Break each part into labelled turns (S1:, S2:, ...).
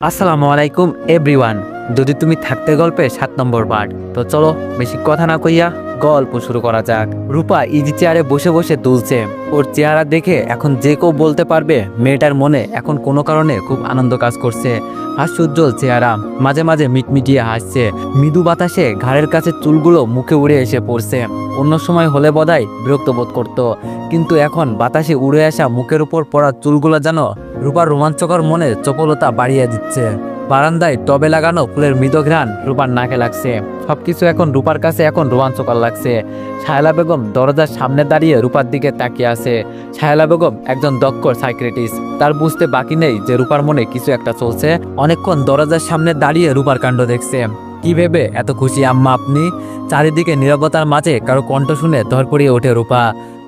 S1: আসসালামু আলাইকুম এভরিওয়ান। যদি তুমি থাকতে গল্পে 7 নম্বর পার্ট। তো চলো বেশি কথা না কইয়া গল্প শুরু করা যাক। রূপা ইজি চেয়ারে বসে বসে দুলছে। ওর চেহারা দেখে এখন যে কেউ বলতে পারবে মেয়েটার মনে এখন কোনো কারণে খুব আনন্দ কাজ করছে। হাস্যোজ্জ্বল চেহারা, মাঝে মাঝে মিটমিটিয়ে হাসছে। মৃদু বাতাসে ঘাড়ের কাছে চুলগুলো মুখে উড়ে এসে পড়ছে। অন্য সময় হলে বোধহয় বিরক্ত বোধ করতো, কিন্তু এখন বাতাসে উড়ে আসা মুখের উপর পড়া চুলগুলো যেন রূপার রোমাঞ্চকর মনে চপলতা বাড়িয়ে দিচ্ছে। বারান্দায় টবে লাগানো ফুলের মৃদু ঘ্রাণ রূপার নাকে লাগছে। সবকিছু এখন রূপার কাছে এখন রোমাঞ্চকর লাগছে। শায়লা বেগম দরজার সামনে দাঁড়িয়ে রূপার দিকে তাকিয়ে আছে। শায়লা বেগম একজন দক্ষ সাইকিয়াট্রিস্ট। তার বুঝতে বাকি নেই যে রূপার মনে কিছু একটা চলছে। অনেকক্ষণ দরজার সামনে দাঁড়িয়ে রূপার কাণ্ড দেখছে। কি ভেবে এত খুশি আম্মা আপনি? চারিদিকে নীরবতার মাঝে কারো কণ্ঠ শুনে ধরপড়িয়ে ওঠে রূপা।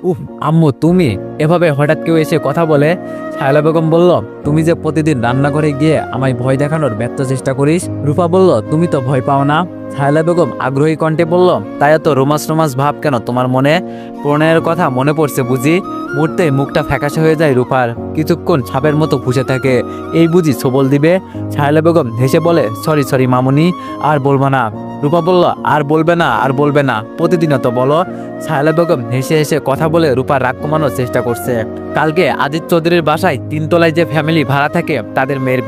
S1: উফ আম্মু তুমি! এভাবে হঠাৎ কেউ এসে কথা বলে। শায়লা বেগম বলল, তুমি যে প্রতিদিন রান্নাঘরে গিয়ে আমায় ভয় দেখানোর ব্যর্থ চেষ্টা করিস। রূপা বলল, তুমি তো ভয় পাও না। শায়লা বেগম আগ্রহী কণ্ঠে বলল, তাই এত রোমাস রোমাস ভাব কেন তোমার মনে? প্রণয়ের কথা মনে পড়ছে বুঝি? মুহূর্তে মুখটা ফ্যাকাশে হয়ে যায় রূপার। কিছুক্ষণ ছাপের মতো ফুসে থাকে। এই বুঝি সবল দিবে? শায়লা বেগম হেসে বলে, সরি সরি মামুনি, আর বলবো না। রূপা বলল, আর বলবে না, আর বলবে না, প্রতিদিনও তো বলো। শায়লা বেগম হেসে হেসে কথা বলে রূপার রাগ কমানোর চেষ্টা করছে। কালকে আজিজ চৌধুরীর বাসায় 3 তলায় যে ফ্যামিলি ভাড়া থাকে তাদের মেয়ের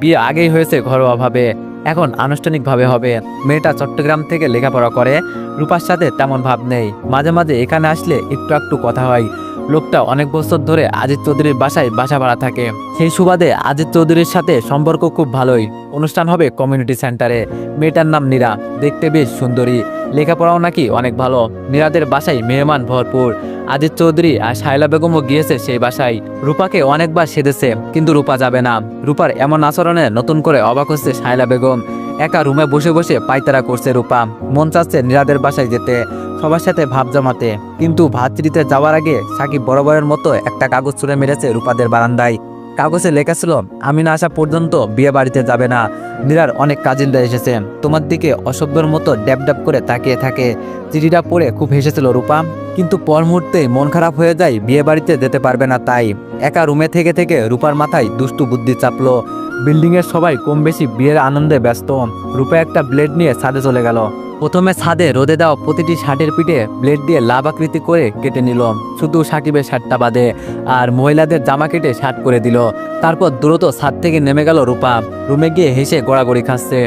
S1: বিয়ে আগেই হয়েছে ঘরোয়াভাবে, এখন আনুষ্ঠানিকভাবে হবে। মেয়েটা চট্টগ্রাম থেকে লেখাপড়া করে। রূপার সাথে তেমন ভাব নেই। মাঝে মাঝে এখানে আসলে একটু একটু কথা হয়। লোকটা অনেক বছর ধরে আজিজ চৌধুরীর বাসায় বাসা ভাড়া থাকে। সেই সুবাদে আজিজ চৌধুরীর সাথে সম্পর্ক খুব ভালোই। অনুষ্ঠান হবে কমিউনিটি সেন্টারে। মেয়েটার নাম নীরা, দেখতে বেশ সুন্দরী, লেখাপড়াও নাকি অনেক ভালো। নীরাদের বাসায় মেহমান ভরপুর। আজিজ চৌধুরী আর শায়লা বেগমও গিয়েছে সেই বাসায়। রূপাকে অনেকবার সেধেছে, কিন্তু রূপা যাবে না। রূপার এমন আচরণে নতুন করে অবাক হচ্ছে শায়লা বেগম। একা রুমে বসে বসে পায়তারা করছে রূপা। মন চাচ্ছে নীরাদের বাসায় যেতে, সবার সাথে ভাব জমাতে। কিন্তু ভাতৃতে যাওয়ার আগে সাকিব বরাবরের মতো একটা কাগজ ছুঁড়ে মেরেছে রূপাদের বারান্দায়। কাগজে লেখা ছিল, আমি না আসা পর্যন্ত বিয়ে বাড়িতে যাবে না। নীরার অনেক কাজিনরা এসেছে, তোমার দিকে অসভ্যর মতো ড্যাব ড্যাব করে তাকিয়ে থাকে। চিঠিটা পড়ে খুব হেসেছিল রূপা, কিন্তু পর মুহূর্তেই মন খারাপ হয়ে যায় বিয়ে বাড়িতে যেতে পারবে না তাই। একা রুমে থেকে থেকে রূপার মাথায় দুষ্টু বুদ্ধি চাপলো। বিল্ডিংয়ের সবাই কম বেশি বিয়ের আনন্দে ব্যস্ত। রূপা একটা ব্লেড নিয়ে ছাদে চলে গেল। প্রথমে ছাদে রোদে দেওয়া প্রতিটি শার্টের পিঠে ব্লেড দিয়ে লাভ আকৃতি করে কেটে নিল, শুধু সাকিবের শার্টটা বাদে। আর মহিলাদের জামা কেটে শার্ট করে দিল। তারপর দ্রুত ছাদ থেকে নেমে গেল রূপা। রুমে গিয়ে হেসে গড়াগড়ি খাচ্ছে।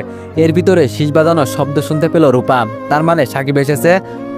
S1: এর ভিতরে শীষ বাজানোর শব্দ শুনতে পেল রূপা। তার মানে সাকিব এসেছে।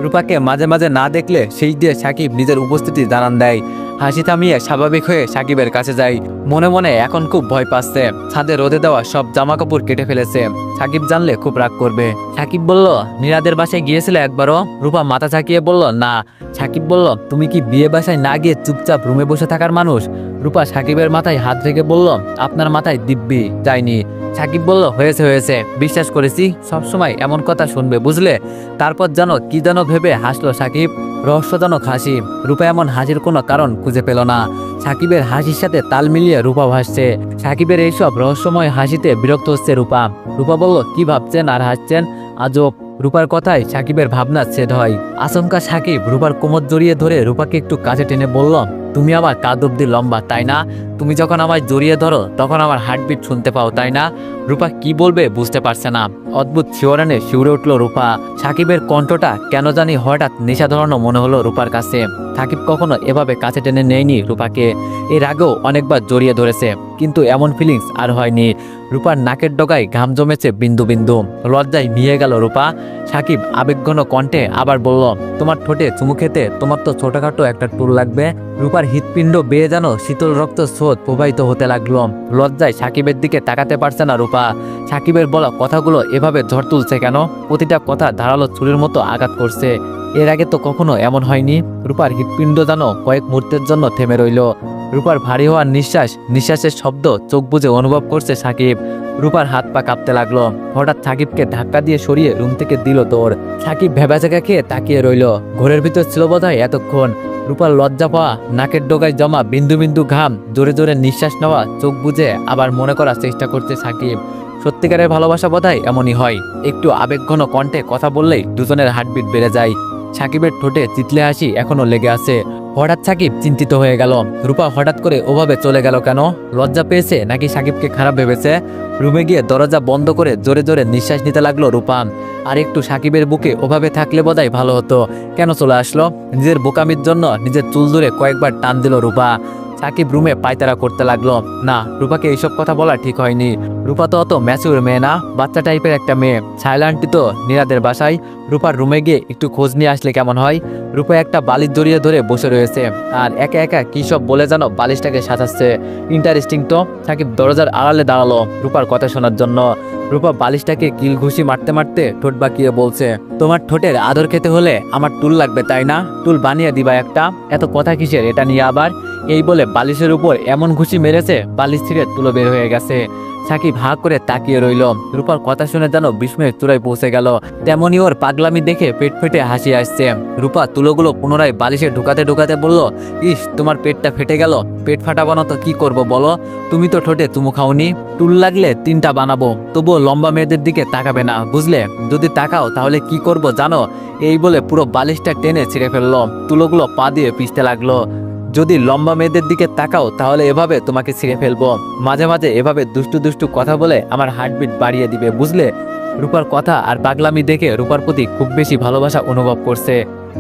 S1: রূপাকে মাঝে মাঝে না দেখলে শীষ দিয়ে সাকিব নিজের উপস্থিতি জানান দেয়। হাসি থামিয়ে স্বাভাবিক হয়ে সাকিবের কাছে যায়। মনে মনে এখন খুব ভয় পাচ্ছে। ছাদে রোদে দেওয়া সব জামা কাপড় কেটে ফেলেছে। সাকিব জানলে খুব রাগ করবে। সাকিব বলল, নীরাদের বাসায় গিয়েছিলে একবারও? রূপা মাথা ঝাঁকিয়ে বলল, না। সাকিব বলল, তুমি কি বিয়ে বাসায় না গিয়ে চুপচাপ রুমে বসে থাকার মানুষ? রূপা সাকিবের মাথায় হাত রেখে বলল, আপনার মাথায় দিব্যি যায়নি। সাকিব বলল, হয়েছে হয়েছে, বিশ্বাস করেছি সবসময় এমন কথা শুনবে বুঝলে। তারপর কি যেন ভেবে হাসলো সাকিব, রহস্যজনক হাসি। রূপা এমন হাসির কোনো কারণ খুঁজে পেল না। সাকিবের হাসির সাথে তাল মিলিয়ে রূপা হাসছে। সাকিবের এইসব রহস্যময় হাসিতে বিরক্ত হচ্ছে রূপা। রূপা বলল, কি ভাবছেন আর হাসছেন? আজব। রূপার কথায় সাকিবের ভাবনা ছেদ হয়। আচমকা সাকিব রূপার কোমর জড়িয়ে ধরে রূপাকে একটু কাছে টেনে বলল, তুমি আমার কাঁধ অব্দি লম্বা তাই না? তুমি যখন আমায় জড়িয়ে ধরো তখন আমার হার্টবিট শুনতে পাও তাই না? রূপা কি বলবে বুঝতে পারছে না। অদ্ভুত শিহরণে শিউরে উঠল রূপা। সাকিবের কণ্ঠটা কেন জানি হঠাৎ নেশা ধরানো মনে হলো রূপার কাছে। সাকিব কখনো এভাবে কাছে টেনে নেয়নি রূপাকে। এর আগেও অনেকবার জড়িয়ে ধরেছে, কিন্তু এমন ফিলিংস আর হয়নি। রূপার নাকের ডগায় ঘাম জমেছে বিন্দু বিন্দু। লজ্জায় মিয়ে গেল রূপা। সাকিব আবেগঘন কণ্ঠে আবার বলল, তোমার ঠোঁটে চুমু খেতে তোমার তো ছোটখাটো একটা টুল লাগবে। রূপার হৃৎপিণ্ড বেয়ে যেন শীতল রক্ত স্রোত প্রবাহিত হতে লাগলো। লজ্জায় সাকিবের দিকে তাকাতে পারছে না রূপা। সাকিবের বলা কথাগুলো এভাবে ঝড় তুলছে কেন? প্রতিটা কথা ধারালো ছুরির মতো আঘাত করছে। এর আগে তো কখনো এমন হয়নি। রূপার হৃৎপিণ্ড যেন কয়েক মুহূর্তের জন্য থেমে রইল। রূপার ভারী হওয়ার নিঃশ্বাসের শব্দ চোখ বুজে অনুভব করছে সাকিব। রূপার হাত পা কাঁপতে লাগলো। হঠাৎ সাকিবকে ধাক্কা দিয়ে সরিয়ে রুম থেকে দিল তোর। সাকিব ভেবাচাকা খেয়ে তাকিয়ে রইল। ঘরের ভিতর ছিল বোধহয় এতক্ষণ। রূপার লজ্জা পাওয়া, নাকের ডগায় জমা বিন্দু বিন্দু ঘাম, জোরে জোরে নিঃশ্বাস নেওয়া, চোখ বুজে আবার মনে করার চেষ্টা করছে সাকিব। সত্যিকারের ভালোবাসা বোধহয় এমনই হয়। একটু আবেগঘন কণ্ঠে কথা বললেই দুজনের হার্টবিট বেড়ে যায়। সাকিবের ঠোঁটে চিতলে হাসি এখনো লেগে আছে। হঠাৎ সাকিব চিন্তিত হয়ে গেল। রূপা হঠাৎ করে ওভাবে চলে গেল কেন? লজ্জা পেয়েছে নাকি সাকিবকে খারাপ ভেবেছে? রুমে গিয়ে দরজা বন্ধ করে জোরে জোরে নিঃশ্বাস নিতে লাগলো রূপা। আর একটু সাকিবের বুকে ওভাবে থাকলে বোধহয় ভালো হতো। কেন চলে আসলো? নিজের বোকামির জন্য নিজের চুল ধরে কয়েকবার টান দিল রূপা। সাকিব রুমে পায়তারা করতে লাগলো। না, রূপাকে এইসব কথা বলা ঠিক হয়নি। রূপা তো অত ম্যাচিউর মেয়ে না, বাচ্চা টাইপের একটা মেয়ে। ছায়লা আন্টি তো নীরাদের বাসায়। রূপার রুমে গিয়ে একটু খোঁজ নিয়ে আসলে কেমন হয়? রূপা একটা বালিশ জড়িয়ে ধরে বসে রয়েছে আর একা একা কী সব বলে যেন বালিশটাকে সাজাচ্ছে। ইন্টারেস্টিং তো। সাকিব দরজার আড়ালে দাঁড়ালো রূপার কথা শোনার জন্য। রূপা বালিশটাকে কিল ঘুষি মারতে মারতে ঠোঁট বাঁকিয়ে বলছে, তোমার ঠোঁটের আদর খেতে হলে আমার টুল লাগবে তাই না? টুল বানিয়ে দিবা একটা। এত কথা কিসের এটা নিয়ে আবার? এই বলে বালিশের উপর এমন ঘুষি মেরেছে বালিশ থেকে তুলো বের হয়ে গেছে। সাকিব হাঁ করে তাকিয়ে রইল। রূপার কথা শুনে যেন বিস্ময়ের চূড়ায় পৌঁছে গেল। তেমনি ওর পাগলামি দেখে পেট ফেটে হাসি আসছে। রূপা তুলোগুলো পুনরায় বালিশে ঢুকাতে ঢুকাতে বলল, ইস, তোমার পেটটা ফেটে গেল। পেট ফাটাবো না তো কি করবো বলো? তুমি তো ঠোঁটে চুমু খাওনি। টুল লাগলে 3টা বানাবো, তবুও লম্বা মেয়েদের দিকে তাকাবে না, বুঝলে? যদি তাকাও তাহলে কি করব জানো? এই বলে পুরো বালিশটা টেনে ছিঁড়ে ফেললো। তুলোগুলো পা দিয়ে পিষতে লাগলো। যদি লম্বা মেয়েদের দিকে তাকাও তাহলে এভাবে তোমাকে ছিঁড়ে ফেলবো। মাঝে মাঝে এভাবে দুষ্টু দুষ্টু কথা বলে আমার হার্টবিট বাড়িয়ে দিবে, বুঝলে? রূপার কথা আর পাগলামি দেখে রূপার প্রতি খুব বেশি ভালোবাসা অনুভব করছে।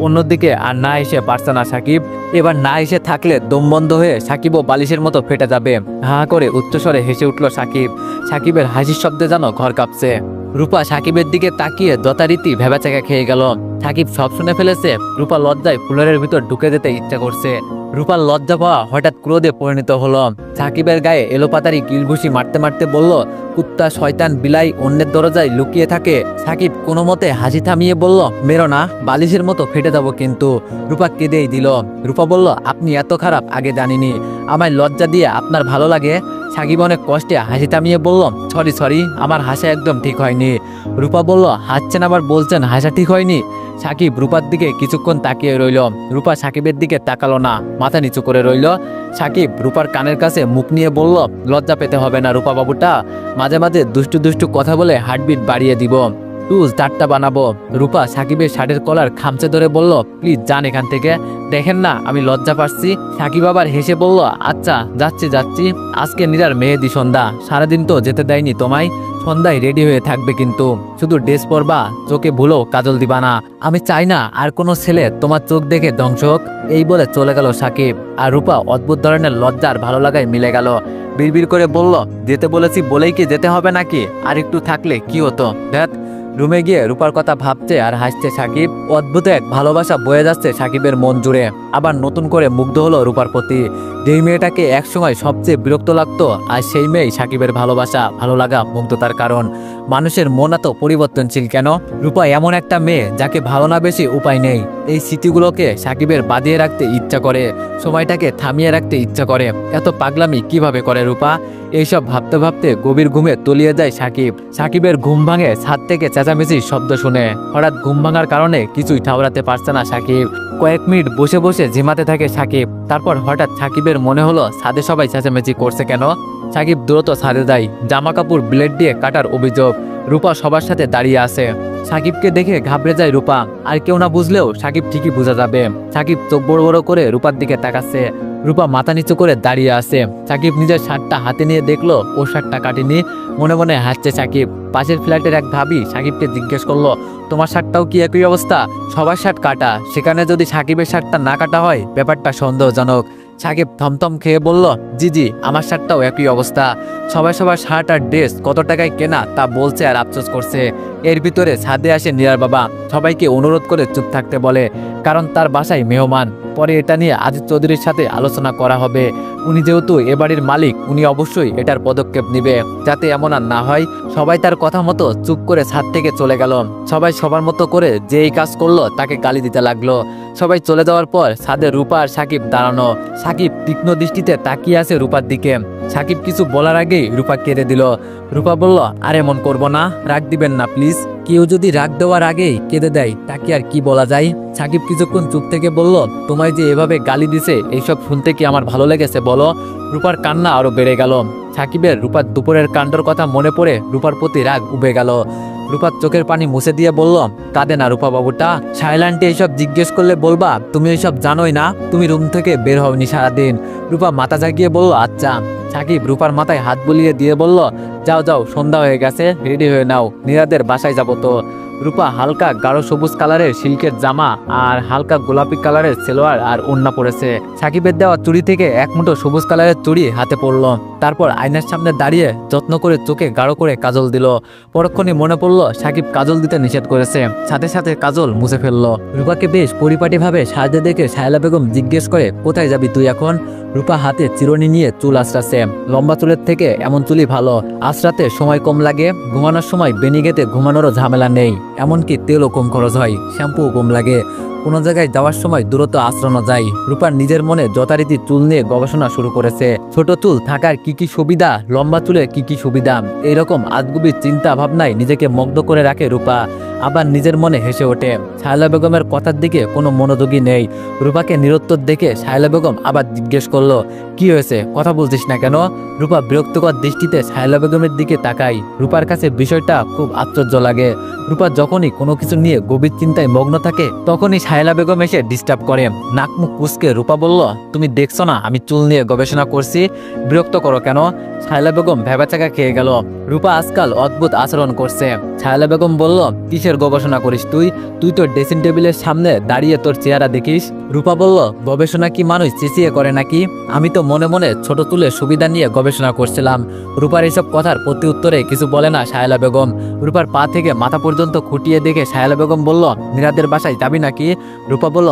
S1: অন্যদিকে আর না এসে পারছে না সাকিব। এবার না এসে থাকলে দম বন্ধ হয়ে সাকিবও বালিশের মতো ফেটে যাবে। হা করে উচ্চস্বরে হেসে উঠল সাকিব। সাকিবের হাসির শব্দে যেন ঘর কাঁপছে। রূপা সাকিবের দিকে তাকিয়ে যথারীতি ভেবাচাকা খেয়ে গেল। সাকিব সব শুনে ফেলেছে। রূপা লজ্জায় ফুলের ভিতর ঢুকে যেতে ইচ্ছা করছে। রূপার লজ্জা পাওয়া হঠাৎ ক্রোধে পরিণত হলো। সাকিবের গায়ে এলোপাতারি কিলঘুষি মারতে মারতে বলল, কুত্তা, শয়তান, বিলাই অন্যের দরজায় লুকিয়ে থাকে। সাকিব কোনো মতে হাসি থামিয়ে বলল, মেরো না, বালিশের মতো ফেটে যাবো কিন্তু। রূপা কেঁদেই দিল। রূপা বলল, আপনি এত খারাপ আগে জানিনি। আমায় লজ্জা দিয়ে আপনার ভালো লাগে? সাকিব অনেক কষ্টে হাসি থামিয়ে বলল, সরি, আমার হাসা একদম ঠিক হয়নি। রূপা বলল, হাসছেন আবার বলছেন হাসা ঠিক হয়নি? সাকিব রূপার দিকে কিছুক্ষণ তাকিয়ে রইল। রূপা সাকিবের দিকে তাকালো না, মাথা নিচু করে রইল। সাকিব রূপার কানের কাছে মুখ নিয়ে বলল, লজ্জা পেতে হবে না রূপা বাবুটা। মাঝে মাঝে দুষ্টু দুষ্টু কথা বলে হার্টবিট বাড়িয়ে দিব। টুজ 4টা বানাবো। রূপা সাকিবের শার্টের কলার খামচে ধরে বলল, প্লিজ যান এখান থেকে, দেখেন না আমি লজ্জা পাচ্ছি। সাকিব আবার হেসে বলল, আচ্ছা যাচ্ছি। আজকে নীরার মেহেদি সন্ধ্যা, সারাদিন তো যেতে দেয়নি তোমায়। সন্ধ্যায় রেডি হয়ে থাকবে কিন্তু, শুধু ড্রেস পরবা, চোখে ভুলো কাজল দিবা না। আমি চাই না আর কোনো ছেলে তোমার চোখ দেখে ধ্বংস হোক। এই বলে চলে গেল সাকিব। আর রূপা অদ্ভুত ধরনের লজ্জার ভালো লাগায় মিলে গেল। বিড়বিড় করে বলল, যেতে বলেছি বলেই কি যেতে হবে নাকি? আর একটু থাকলে কি হতো? দেখ। রুমে গিয়ে রূপার কথা ভাবছে আর হাসছে সাকিব। অদ্ভুত এক ভালোবাসা বয়ে যাচ্ছে সাকিবের মন জুড়ে। আবার নতুন করে মুগ্ধ হলো রূপার প্রতি। যেই মেয়েটাকে একসময় সবচেয়ে বিরক্ত লাগতো, আর সেই মেয়েই সাকিবের ভালোবাসা, ভালো লাগা, মুগ্ধতার কারণ। মানুষের মন এত পরিবর্তনশীল কেন? রূপা এমন একটা মেয়ে যাকে ভালো না বেশি উপায় নেই। এই স্মৃতিগুলোকে সাকিবের বাঁধিয়ে রাখতে ইচ্ছা করে, সময়টাকে থামিয়ে রাখতে ইচ্ছা করে। এত পাগলামি কিভাবে করে রূপা? এইসব ভাবতে ভাবতে গভীর ঘুমে তলিয়ে যায় সাকিব। সাকিবের ঘুম ভাঙে ছাদ থেকে চেঁচামেচির শব্দ শুনে। হঠাৎ ঘুম ভাঙার কারণে কিছুই ঠাউরাতে পারছে না সাকিব। কয়েক মিনিট বসে বসে ঝিমাতে থাকে সাকিব। তারপর হঠাৎ সাকিবের মনে হলো ছাদে সবাই চেঁচামেচি করছে কেন। সাকিব দ্রুত ছাদে যায়। জামা কাপড় ব্লেড দিয়ে কাটার অভিযোগ। রূপা সবার সাথে দাঁড়িয়ে আছে। সাকিবকে দেখে ঘাবড়ে যায় রূপা। আর কেউ না বুঝলেও সাকিব ঠিকই বোঝা যাবে। সাকিব চোখ বড় বড় করে রূপার দিকে তাকাচ্ছে। রূপা মাথা নিচু করে দাঁড়িয়ে আছে। সাকিব নিজের শার্টটা হাতে নিয়ে দেখলো ও শার্টটা কাটেনি। মনে মনে হাসছে সাকিব। পাশের ফ্ল্যাটের এক ভাবি সাকিবকে জিজ্ঞেস করলো, তোমার শার্টটাও কি একই অবস্থা? সবার শার্ট কাটা, সেখানে যদি সাকিবের শার্টটা না কাটা হয় ব্যাপারটা সন্দেহজনক। সাকিব থমথম খেয়ে বলল, জি আমার শার্টটাও একই অবস্থা। সবাই সবার শার্ট আর ড্রেস কত টাকায় কেনা তা বলছে আর আফসোস করছে। এর ভিতরে ছাদে আসে নীরার বাবা। সবাইকে অনুরোধ করে চুপ থাকতে বলে, কারণ তার বাসায় মেহমান। পরে এটা নিয়ে আজিজ চৌধুরীর সাথে আলোচনা করা হবে। উনি যেহেতু এ বাড়ির মালিক, উনি অবশ্যই এটার পদক্ষেপ নেবে, যাতে এমন আর না হয়। সবাই তার কথা মতো চুপ করে ছাদ থেকে চলে গেল। সবাই সবার মতো করে যে এই কাজ করলো তাকে গালি দিতে লাগলো। সবাই চলে যাওয়ার পর ছাদে রূপা আর সাকিব দাঁড়ানো। সাকিব তীক্ষ্ণ দৃষ্টিতে তাকিয়ে আছে রূপার দিকে। সাকিব কিছু বলার আগেই রূপা কেঁদে দিল। রূপা বলল, আর এমন করবো না, রাগ দিবেন না প্লিজ। কেউ যদি রাগ দেওয়ার আগেই কেঁদে দেয় তাকে আর কি বলা যায়? সাকিব কিছুক্ষণ চুপ থেকে বলল, তোমায় যে এভাবে গালি দিছে এইসব শুনতে কি আমার ভালো লেগেছে বলো? রূপার কান্না আরো বেড়ে গেল। সাকিবের রূপার দুপুরের কাণ্ডর কথা মনে পড়ে রূপার প্রতি রাগ উবে গেল। রূপার চোখের পানি মুছে দিয়ে বলল, কাঁদে না রূপা বাবুটা। সাহেল আন্টি এইসব জিজ্ঞেস করলে বলবা তুমি এইসব জানোই না, তুমি রুম থেকে বের হওনি সারাদিন। রূপা মাথা জাগিয়ে বলল, আচ্ছা। সাকিব রূপার মাথায় হাত বুলিয়ে দিয়ে বলল, যাও যাও, সন্ধ্যা হয়ে গেছে, রেডি হয়ে নাও, নীরাদের বাসায় যাবো তো। রূপা হালকা গাঢ় সবুজ কালারের সিল্কের জামা আর হালকা গোলাপি কালারের সেলোয়ার আর ওড়না পরেছে। সাকিবের দেওয়া চুড়ি থেকে এক মুঠো সবুজ কালারের চুড়ি হাতে পড়লো। তারপর আয়নার সামনে দাঁড়িয়ে যত্ন করে চোখে গাঢ় করে কাজল দিল। পরক্ষণে মনে পড়লো সাকিব কাজল দিতে নিষেধ করেছে, সাথে সাথে কাজল মুছে ফেললো। রূপাকে বেশ পরিপাটিভাবে সাজতে দেখে সাহেলা বেগম জিজ্ঞেস করে, কোথায় যাবি তুই এখন? রূপা হাতে চিরুনি নিয়ে চুল আঁচড়াচ্ছে। লম্বা চুলের থেকে এমন চুলই ভালো, আঁচড়াতে সময় কম লাগে, ঘুমানোর সময় বেনিগেতে ঘুমানোরও ঝামেলা নেই, এমনকি তেলও কম খরচ হয়, শ্যাম্পুও কম লাগে, কোনো জায়গায় যাওয়ার সময় দূরত্ব আশ্রনো যায়। রূপার নিজের মনে যথারীতি চুল নিয়ে গবেষণা শুরু করেছে। ছোট চুল থাকার কি কি সুবিধা, লম্বা চুলের কি কি সুবিধা, এইরকম আজগুবি চিন্তা ভাবনায় নিজেকে মুগ্ধ করে রাখে রূপা। আবার নিজের মনে হেসে ওঠে। সাহেলা বেগমের কথার দিকে কোনো মনোযোগী নেই। রূপাকে নিরুত্তর দেখে সাহেলা বেগম আবার জিজ্ঞেস করলো, কি হয়েছে, কথা বলছিস না কেন? রূপা বিরক্তকর দৃষ্টিতে সাহেলা বেগমের দিকে তাকায়। রূপার কাছে বিষয়টা খুব আশ্চর্য লাগে। রূপা যখনই কোনো কিছু নিয়ে গভীর চিন্তায় মগ্ন থাকে তখনই সাহেলা বেগম এসে ডিস্টার্ব করে। নাক মুখ কুঁচকে রূপা বলল, তুমি দেখছো না আমি চুল নিয়ে গবেষণা করছি, বিরক্ত করো কেন? সাহেলা বেগম ভেবাচাকা খেয়ে গেল। রূপা আজকাল অদ্ভুত আচরণ করছে। সাহেলা বেগম বলল, কিসের গবেষণা করিস তুই? তুই তো ড্রেসিং টেবিলের সামনে দাঁড়িয়ে তোর চেহারা দেখিস। রূপা বলল, গবেষণা কি মানুষ চেঁচিয়ে করে নাকি? আমি তো মনে মনে ছোট চুলের সুবিধা নিয়ে গবেষণা করছিলাম। রূপার এসব কথার প্রতি উত্তরে কিছু বলে না সাহেলা বেগম। রূপার পা থেকে মাথা পর্যন্ত খুঁটিয়ে দেখে সাহেলা বেগম বলল, নীরাদের বাসায় যাবি নাকি? রূপা বলল,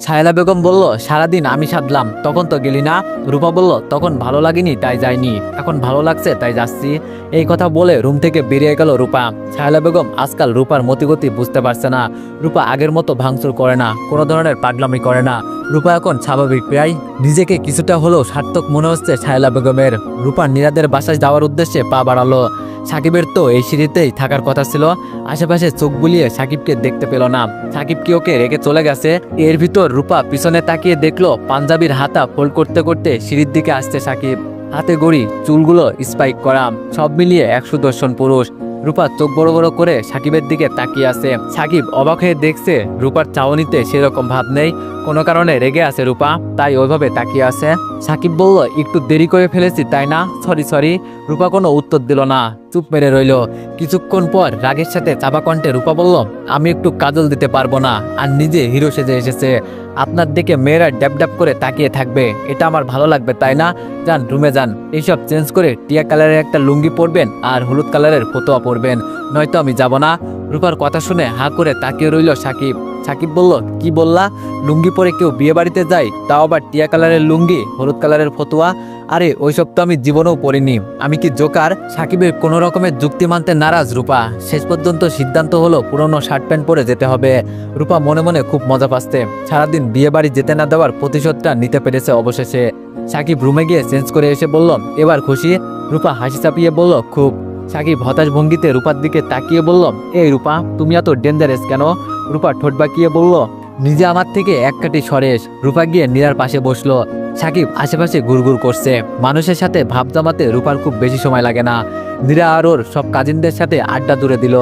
S1: সাহেলা বেগম বলল, সারাদিন আমি সাধলাম, তখন তো গেলি না। রূপা বলল, তখন ভালো লাগেনি তাই যাইনি, এখন ভালো লাগছে তাই যাচ্ছি। এই কথা বলে রুম থেকে বেরিয়ে গেল রূপা। সাহেলা বেগম আজকাল রূপার মতিগতি বুঝতে পারছে না। রূপা আগের মতো ভাঙচুর করে না, কোনো ধরনের পাগলামি করে না। রূপা এখন স্বাভাবিক, প্রায় নিজেকে কিছুটা হলেও সার্থক মনে হচ্ছে সাহেলা বেগমের। রূপা নীরাদের বাসায় যাওয়ার উদ্দেশ্যে পা বাড়ালো। সাকিবের তো এই সিঁড়িতেই থাকার কথা ছিল। আশেপাশে চোখ বুলিয়ে সাকিবকে দেখতে পেল না। সাকিব কি ওকে রেখে চলে গেছে? এর ভিতর রূপা পিছনে তাকিয়ে দেখলো পাঞ্জাবির হাতা ফোল্ড করতে করতে সিঁড়ির দিকে আসছে সাকিব। হাতে গড়ি, চুলগুলো স্পাইক করা, সব মিলিয়ে এক সুদর্শন পুরুষ। রূপা চোখ বড় বড় করে সাকিবের দিকে তাকিয়ে আছে। সাকিব অবাক হয়ে দেখছে রূপার চাউনিতে সেরকম ভাব নেই, কোনো কারণে রেগে আছে রূপা, তাই ওইভাবে তাকিয়ে আছে। সাকিব বলল, একটু দেরি করে ফেলেছি তাই না, সরি সরি। রূপা কোনো উত্তর দিল না, চুপ মেরে রইল। কিছুক্ষণ পর রাগের সাথে চাপা কণ্ঠে রূপা বলল, আমি একটু কাজল দিতে পারবো না? আর নিজে হিরো সেজে এসেছে, আপনার দিকে মেয়েরা ড্যাব ড্যাব করে তাকিয়ে থাকবে, এটা আমার ভালো লাগবে তাই না? যান রুমে যান, এইসব চেঞ্জ করে টিয়া কালারের একটা লুঙ্গি পরবেন আর হলুদ কালারের ফতোয়া পরবেন, নয়তো আমি যাব না। রূপার কথা শুনে হা করে তাকিয়ে রইল সাকিব। সাকিব বলল, কি বললা? লুঙ্গি পরে কেউ বিয়ে বাড়িতে যায়, তাও আবার টিয়া কালারের লুঙ্গি, হলুদ কালারের ফতোয়া? আরে ওইসব তো আমি জীবনেও পড়িনি, আমি কি জোকার? সাকিবের কোনো রকমের যুক্তি মানতে নারাজ রূপা। শেষ পর্যন্ত সিদ্ধান্ত হলো পুরনো শার্ট প্যান্ট পরে যেতে হবে। রূপা মনে মনে খুব মজা পাচ্ছে, সারাদিন বিয়ে বাড়ি যেতে না দেওয়ার প্রতিশোধটা নিতে পেরেছে অবশেষে। সাকিব রুমে গিয়ে চেঞ্জ করে এসে বলল, এবার খুশি? রূপা হাসি চাপিয়ে বলল, খুব। সাকিব হতাশ ভঙ্গিতে রূপার দিকে তাকিয়ে বলল, এই রূপা তুমি এত ডেঞ্জারাস কেন? রূপা ঠোঁট বাঁকিয়ে বলল, নিজে আমার থেকে এক কাটি সরেস। রূপা গিয়ে নীরার পাশে বসলো। সাকিব আশেপাশে ঘুরঘুর করছে। মানুষের সাথে ভাব জমাতে রূপার খুব বেশি সময় লাগে না। নীরা আর ওর সব কাজিনদের সাথে আড্ডা জুড়ে দিল।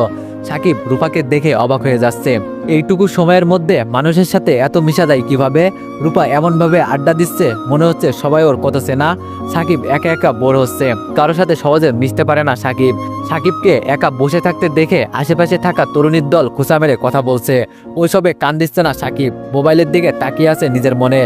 S1: সাকিব রূপাকে দেখে অবাক হয়ে যাচ্ছে, এইটুকু সময়ের মধ্যে মানুষের সাথে এত মিশা যায় কিভাবে? রূপা এমনভাবে আড্ডা দিচ্ছে মনে হচ্ছে সবাই ওর কত চেনা। সাকিব একা একা বোর হচ্ছে, কারোর সাথে সহজে মিশতে পারে না সাকিব। সাকিবকে একা বসে থাকতে দেখে আশেপাশে থাকা তরুণীর দল খোঁচা মেরে কথা বলছে। ওইসবে কান দিচ্ছে না সাকিব, মোবাইলের দিকে তাকিয়ে আছে নিজের মনে।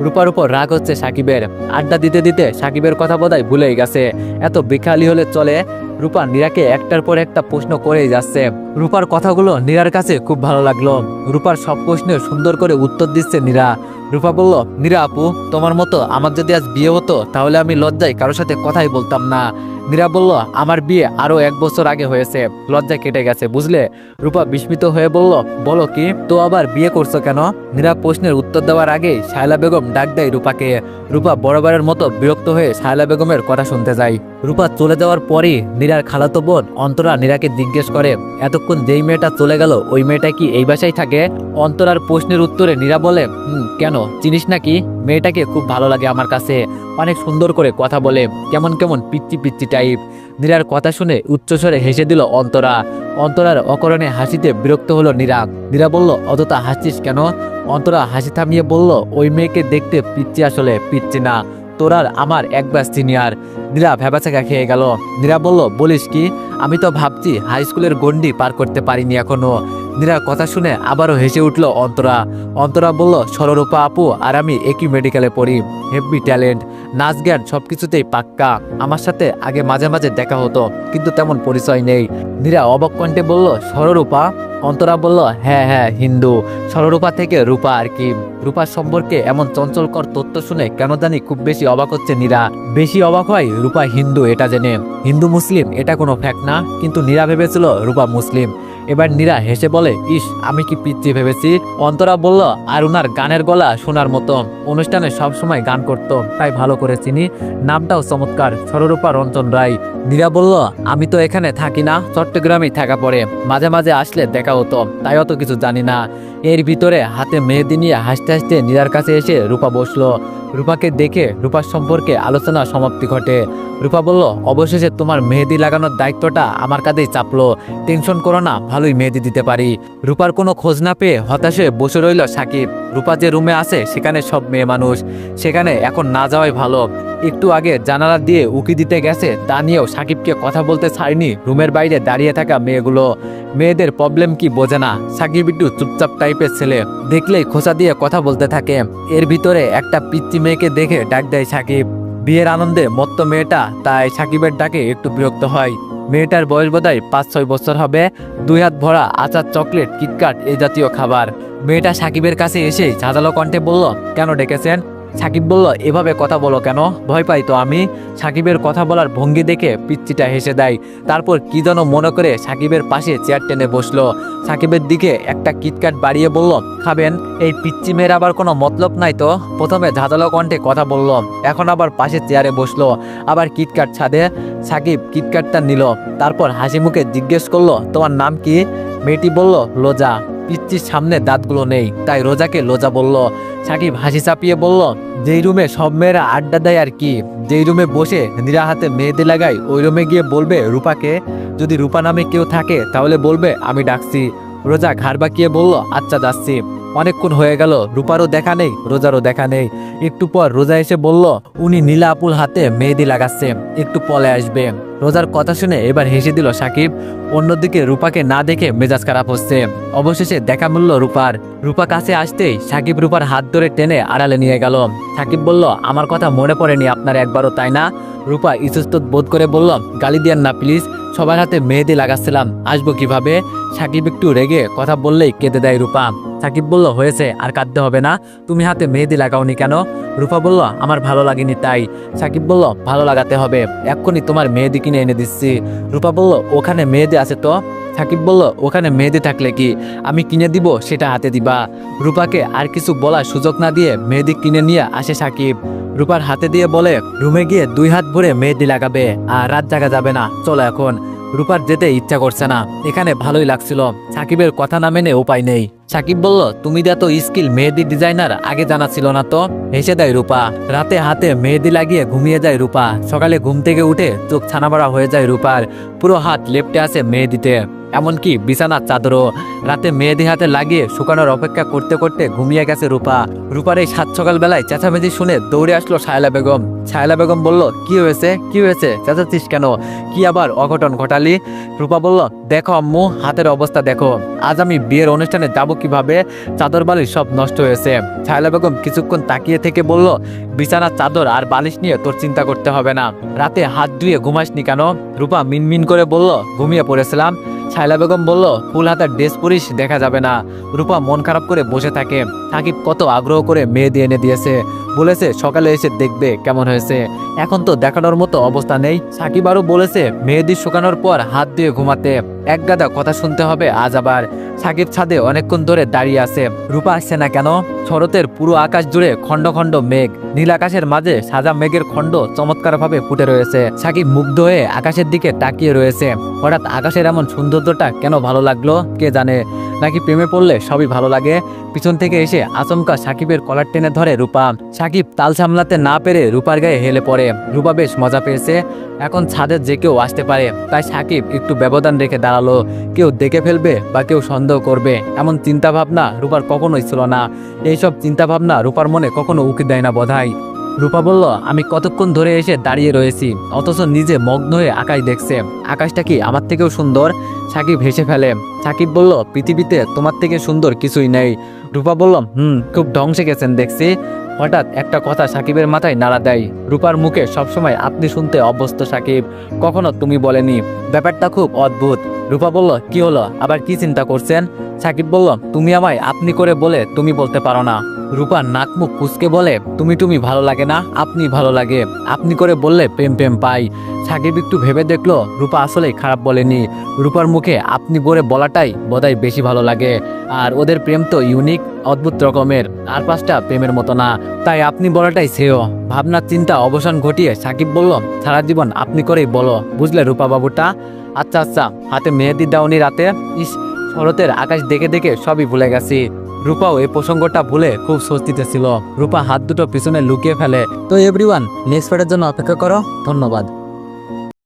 S1: রূপার উপর রাগ হচ্ছে সাকিবের। আড্ডা দিতে দিতে সাকিবের কথা বোধহয় ভুলেই গেছে। এত বিখালি হলে চলে? রূপা নীরাকে একটার পর একটা প্রশ্ন করেই যাচ্ছে। রূপার কথাগুলো নীরার কাছে খুব ভালো লাগলো। রূপার সব প্রশ্নের সুন্দর করে উত্তর দিচ্ছে নীরা। রূপা বলল, নীরা আপু, তোমার মতো আমার যদি আজ বিয়ে হতো তাহলে আমি লজ্জায় কারোর সাথে কথাই বলতাম না। নীরা বলল, আমার বিয়ে আরো 1 বছর আগে হয়েছে, লজ্জা কেটে গেছে বুঝলে। রূপা বিস্মিত হয়ে বলল, বলো কি, তো আবার বিয়ে করছো কেন? নীরা প্রশ্নের উত্তর দেওয়ার আগেই সায়লা বেগম ডাক দেয় রূপাকে। রূপা বরাবরের মতো বিরক্ত হয়ে সায়লা বেগমের কথা শুনতে যায়। রূপা চলে যাওয়ার পরই নীরার খালাতো বোন অন্তরা নীরাকে জিজ্ঞেস করে, এতক্ষণ যেই মেয়েটা চলে গেল ওই মেয়েটা কি এই বাসায় থাকে? অন্তরার প্রশ্নের উত্তরে নীরা বলে, কেন চিনিস নাকি? মেয়েটাকে খুব ভালো লাগে আমার কাছে, অনেক সুন্দর করে কথা বলে, কেমন কেমন পিচ্চি পিচ্চি টাইপ। নীরার কথা শুনে উচ্চস্বরে হেসে দিল অন্তরা। অন্তরার অকারণে হাসিতে বিরক্ত হলো নীরা। নীরা বলল, অযথা হাসছিস কেন? অন্তরা হাসি থামিয়ে বলল, ওই মেয়েকে দেখতে পিচ্ছি, আসলে পিচ্ছি না, তোরার আমার এক ব্যাচ সিনিয়র। নীরা ভ্যাবাচাকা খেয়ে গেল। নীরা বলল, বলিস কি? আমি তো ভাবছি হাই স্কুলের গণ্ডি পার করতে পারিনি এখনো। নীরার কথা শুনে আবারও হেসে উঠল অন্তরা। অন্তরা বলল, সররূপা আপু আর আমি একই মেডিকেলে পড়ি, হেভি ট্যালেন্ট, নাচ জ্ঞান সবকিছুতেই পাক্কা। আমার সাথে আগে মাঝে মাঝে দেখা হতো, কিন্তু তেমন পরিচয় নেই। নীরা অবাক কণ্ঠে বলল, সররূপা? অন্তরা বলল, হ্যাঁ হ্যাঁ, হিন্দু, সররূপা থেকে রূপা আর কি। রূপার সম্পর্কে এমন চঞ্চলকর তথ্য শুনে কেন জানি খুব বেশি অবাক হচ্ছে নীরা। বেশি অবাক হয় রূপা হিন্দু এটা জেনে। হিন্দু মুসলিম এটা কোনো ফ্যাক্ট না, কিন্তু নীরা ভেবেছিল রূপা মুসলিম। এবার নীরা হেসে বলে, ইস, আমি কি পিচ্ছি ভেবেছি। অন্তরা বলল, আর উনার গানের গলা শোনার মতো, অনুষ্ঠানে সবসময় গান করতো, তাই ভালো করে চিনি। নামটাও চমৎকার, সররূপা রঞ্জন রায়। নীরা বলল, আমি তো এখানে থাকি না, চট্টগ্রামেই থাকা পড়ে, মাঝে মাঝে আসলে দেখা হতো, তাই অত কিছু জানি না। এর ভিতরে হাতে মেহেদি নিয়ে হাসতে হাসতে নীরার কাছে এসে রূপা বসলো। রূপাকে দেখে রূপার সম্পর্কে আলোচনা সমাপ্তি ঘটে। রূপা বলল, অবশেষে তোমার মেহেদি লাগানোর দায়িত্বটা আমার কাঁধেই চাপলো। টেনশন করো না, ভালোই মেহেদি দিতে পারি। রূপার কোনো খোঁজ না পেয়ে হতাশে বসে রইল সাকিব। রূপা যে রুমে আছে সেখানে সব মেয়ে মানুষ, সেখানে এখন না যাওয়াই ভালো। একটু আগে জানালা দিয়ে উকি দিতে গেছে, তা নিয়েও সাকিবকে কথা বলতে ছাড়েনি রুমের বাইরে দাঁড়িয়ে থাকা মেয়েগুলো। মেয়েদের প্রবলেম কি বোঝে না। সাকিব একটু চুপচাপ টাইপের ছেলে, দেখলেই খোঁচা দিয়ে কথা বলতে থাকে। এর ভিতরে একটা পিচ্চি মেয়েকে দেখে ডাক দেয় সাকিব। বিয়ের আনন্দে মত্ত মেয়েটা, তাই সাকিবের ডাকে একটু বিরক্ত হয়। মেয়েটার বয়স বোধহয় 5-6 বছর হবে। 2 হাত ভরা আচার, চকলেট, কিটকাট এই জাতীয় খাবার। মেয়েটা সাকিবের কাছে এসে ঝাঁঝালো কণ্ঠে বলল, কেন ডেকেছেন? সাকিব বলল, এভাবে কথা বলো কেন? ভয় পাই তো আমি। সাকিবের কথা বলার ভঙ্গি দেখে পিচ্চিটা হেসে দেয়। তারপর কি যেন মনে করে সাকিবের পাশে চেয়ার টেনে বসলো। সাকিবের দিকে একটা কিটকাট বাড়িয়ে বলল, খাবেন? এই পিচ্চি মেয়ের আবার কোনো মতলব নাই তো। প্রথমে ঝাঁঝালো কণ্ঠে কথা বলল, এখন আবার পাশে চেয়ারে বসলো, আবার কিটকাট ছাদে। সাকিব কিটকাটটা নিল, তারপর হাসি মুখে জিজ্ঞেস করলো, তোমার নাম কি? মেয়েটি বলল, লোজা। পিচ্চির সামনে দাঁতগুলো নেই, তাই রোজাকে লোজা বলল। সাকিব হাসি চাপিয়ে বলল, যেই রুমে সব মেয়েরা আড্ডা দেয় আর কি, যেই রুমে বসে নীরা হাতে মেহেদি লাগায়, ওই রুমে গিয়ে বলবে রূপাকে। যদি রূপা নামে কেউ থাকে তাহলে বলবে আমি ডাকছি। রোজা ঘাড় বাঁকিয়ে বলল, আচ্ছা যাচ্ছি। অনেকক্ষণ হয়ে গেল, রূপারও দেখা নেই, রোজারও দেখা নেই। একটু পর রোজা এসে বলল, উনি নীলা আপুর হাতে মেহেদি লাগাচ্ছে, একটু পলে আসবে। রোজার কথা শুনে এবার হেসে দিল সাকিব। অন্যদিকে রূপাকে না দেখে মেজাজ খারাপ হচ্ছে। অবশেষে দেখা মিলল রূপার। রূপা কাছে আসতেই সাকিব রূপার হাত ধরে টেনে আড়ালে নিয়ে গেল। সাকিব বলল, আমার কথা মনে পড়েনি আপনার একবারও, তাই না? রূপা ইতস্তত বোধ করে বলল, গালি দিয়েন না প্লিজ, সবার হাতে মেহেদি লাগাচ্ছিলাম, আসবো কিভাবে? সাকিব একটু রেগে কথা বললেই কেঁদে দেয় রূপা। সাকিব বলল, হয়েছে, আর কাঁদতে হবে না। তুমি হাতে মেহেদি লাগাওনি কেন? রূপা বলল, আমার ভালো লাগেনি তাই। সাকিব বলল, ভালো লাগাতে হবে, এক্ষুনি তোমার মেহেদি কিনে এনে দিচ্ছি। রূপা বলল, ওখানে মেহেদি আছে তো? সাকিব বলল, ওখানে মেহেদি থাকলে কি আমি কিনে দিব, সেটা হাতে দিবা? রূপাকে আর কিছু বলার সুযোগ না দিয়ে মেহেদি কিনে নিয়ে আসে সাকিব। রূপার হাতে দিয়ে বলে, রুমে গিয়ে 2 হাত ভরে মেহেদি লাগাবে, আর রাত জাগা যাবে না, চলো এখন। রূপার যেতে ইচ্ছা করছে না, এখানে ভালোই লাগছিল। সাকিবের কথা না মেনে উপায় নেই। সাকিব বলল, তুমি যে এত স্কিল মেহেদি ডিজাইনার আগে জানা ছিল না তো? হেসে দেয় রূপা। রাতে হাতে মেহেদি লাগিয়ে ঘুমিয়ে যায় রূপা। সকালে ঘুম থেকে উঠে চোখ ছানাবড়া হয়ে যায় রূপার। পুরো হাত লেপ্টে আছে মেহেদিতে, এমনকি বিছানার চাদরও। রাতে মেহেদি হাতে লাগিয়ে শুকানোর অপেক্ষা করতে করতে ঘুমিয়ে গেছে রূপা। রূপার এই সাত সকাল বেলায় চেঁচামেচি শুনে দৌড়ে আসলো সায়লা বেগম। সায়লা বেগম বলল, কি হয়েছে, কি হয়েছে, চেঁচাচ্ছিস কেন? কি আবার অঘটন ঘটালি? রূপা বলল, দেখো আম্মু, হাতের অবস্থা দেখো, আজ আমি বিয়ের অনুষ্ঠানে যাব কিভাবে? চাদর বালিশ সব নষ্ট হয়েছে। সায়লা বেগম কিছুক্ষণ তাকিয়ে থেকে বলল, বিছানার চাদর আর বালিশ নিয়ে তোর চিন্তা করতে হবে না। রাতে হাত ধুয়ে ঘুমাসনি কেন? রূপা মিনমিন করে বলল, ঘুমিয়ে পড়েছিলাম। সায়লা বেগম বলল, ফুল হাতার ড্রেস পরিস, দেখা যাবে না। রূপা মন খারাপ করে বসে থাকে। সাকিব কত আগ্রহ করে মেহেদি এনে দিয়েছে, বলেছে সকালে এসে দেখবে কেমন হয়েছে। এখন তো দেখানোর মতো অবস্থা নেই। সাকিব আরও বলেছে মেহেদি শুকানোর পর হাত দিয়ে ঘুমাতে। এক গাদা কথা শুনতে হবে আজ আবার। সাকিব ছাদে অনেকক্ষণ ধরে দাঁড়িয়ে আছে। রূপা আসছে না কেন? শরতের পুরো আকাশ জুড়ে খণ্ড খণ্ড মেঘ, নীল আকাশের মাঝে সাদা মেঘের খণ্ড চমৎকারভাবে ফুটে রয়েছে। সাকিব মুগ্ধ হয়ে আকাশের দিকে তাকিয়ে রয়েছে। হঠাৎ আকাশের এমন সৌন্দর্যটা কেন ভালো লাগলো কে জানে। নাকি প্রেমে পড়লে সবই ভালো লাগে? পিছন থেকে এসে আচমকা সাকিবের কলার টেনে ধরে রূপা। সাকিব তাল সামলাতে না পেরে রূপার গায়ে হেলে পড়ে। রূপা বেশ মজা পেয়েছে, এখন ছাদে যে কেউ আসতে পারে, তাই সাকিব একটু ব্যবধান রেখে দাঁড়ায়। দাঁড়ালো। কেউ দেখে ফেলবে বা কেউ সন্দেহ করবে এমন চিন্তা ভাবনা রূপার কখনোই ছিল না। এইসব চিন্তা ভাবনা রূপার মনে কখনো উকি দেয় না বোধহয়। রূপা বলল, আমি কতক্ষণ ধরে এসে দাঁড়িয়ে রয়েছি, অথচ নিজে মগ্ন হয়ে আকাশ দেখছে। আকাশটা কি আমার থেকেও সুন্দর? সাকিব হেসে ফেলে। সাকিব বলল, পৃথিবীতে তোমার থেকে সুন্দর কিছুই নেই। রূপা বলল, খুব ঢং শিখেছেন দেখছি। হঠাৎ একটা কথা সাকিবের মাথায় নাড়া দেয়। রূপার মুখে সবসময় আপনি শুনতে অভ্যস্ত সাকিব, কখনো তুমি বলেনি। ব্যাপারটা খুব অদ্ভুত। রূপা বলল, কি হলো, আবার কি চিন্তা করছেন? সাকিব বলল, তুমি আমায় আপনি করে বলে তুমি বলতে পারো না। রূপা নাক মুখ কুঁচকে বলে, তুমি ভালো লাগে না, আপনি ভালো লাগে। আপনি করে বললে প্রেম প্রেম পাই। সাকিব একটু ভেবে দেখলো রূপা আসলেই খারাপ বলেনি। রূপার মুখে আপনি বলে বলাটাই বোধহয় বেশি ভালো লাগে। আর ওদের প্রেম তো ইউনিক, অদ্ভুত রকমের, আর পাঁচটা প্রেমের মতো না। তাই আপনি বলাটাই শ্রেয়। ভাবনার চিন্তা অবসান ঘটিয়ে সাকিব বলল, সারা জীবন আপনি করেই বলো, বুঝলে রূপা বাবুটা? আচ্ছা আচ্ছা। হাতে মেহেদি দাওনি রাতে? ইস, শরতের আকাশ দেখে দেখে সবই ভুলে গেছি। রূপাও এই প্রসঙ্গটা ভুলে খুব স্বস্তিতে ছিল। রূপা হাত দুটো পিছনে লুকিয়ে ফেলে। তো এভরিওয়ান, নেক্সট পার্টের জন্য অপেক্ষা করো। ধন্যবাদ।